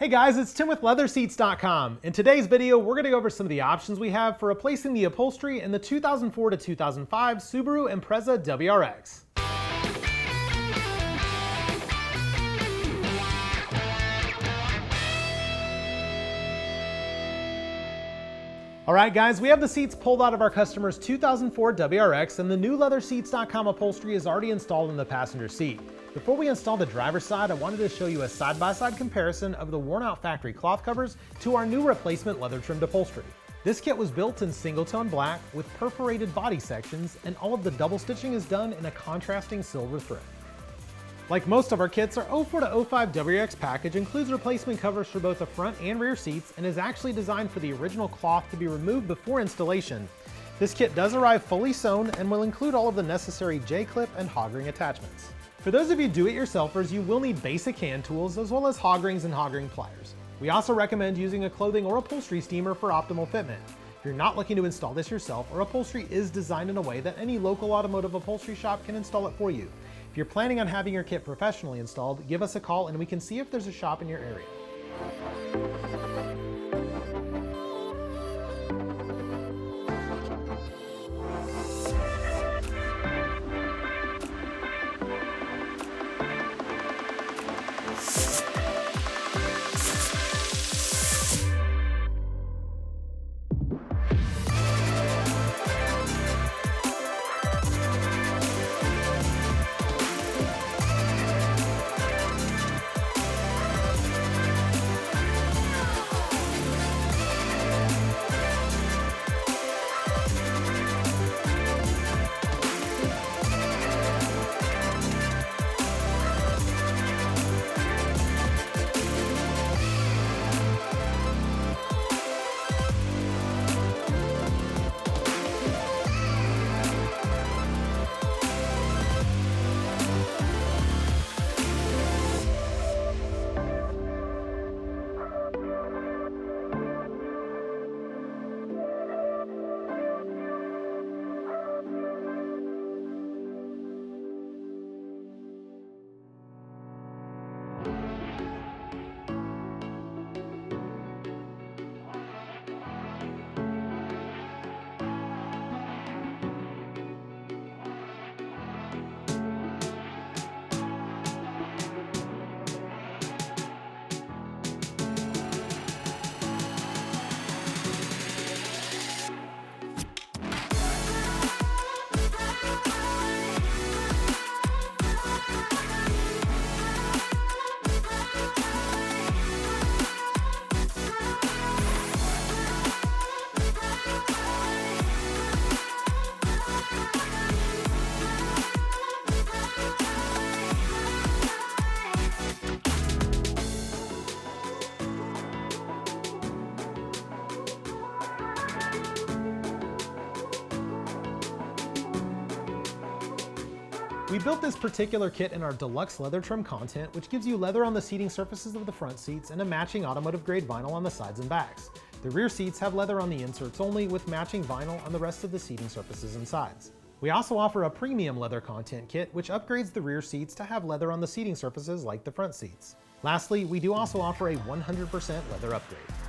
Hey guys, it's Tim with LeatherSeats.com. In today's video, we're going to go over some of the options we have for replacing the upholstery in the 2004 to 2005 Subaru Impreza WRX. Alright guys, we have the seats pulled out of our customer's 2004 WRX and the new LeatherSeats.com upholstery is already installed in the passenger seat. Before we install the driver's side, I wanted to show you a side-by-side comparison of the worn-out factory cloth covers to our new replacement leather-trimmed upholstery. This kit was built in single-tone black with perforated body sections, and all of the double stitching is done in a contrasting silver thread. Like most of our kits, our 04 to 05 WRX package includes replacement covers for both the front and rear seats and is actually designed for the original cloth to be removed before installation. This kit does arrive fully sewn and will include all of the necessary J-clip and hog ring attachments. For those of you do-it-yourselfers, you will need basic hand tools as well as hog rings and hog ring pliers. We also recommend using a clothing or upholstery steamer for optimal fitment. If you're not looking to install this yourself, our upholstery is designed in a way that any local automotive upholstery shop can install it for you. If you're planning on having your kit professionally installed, give us a call and we can see if there's a shop in your area. We built this particular kit in our Deluxe leather trim content, which gives you leather on the seating surfaces of the front seats and a matching automotive grade vinyl on the sides and backs. The rear seats have leather on the inserts only with matching vinyl on the rest of the seating surfaces and sides. We also offer a premium leather content kit, which upgrades the rear seats to have leather on the seating surfaces like the front seats. Lastly, we do also offer a 100% leather upgrade.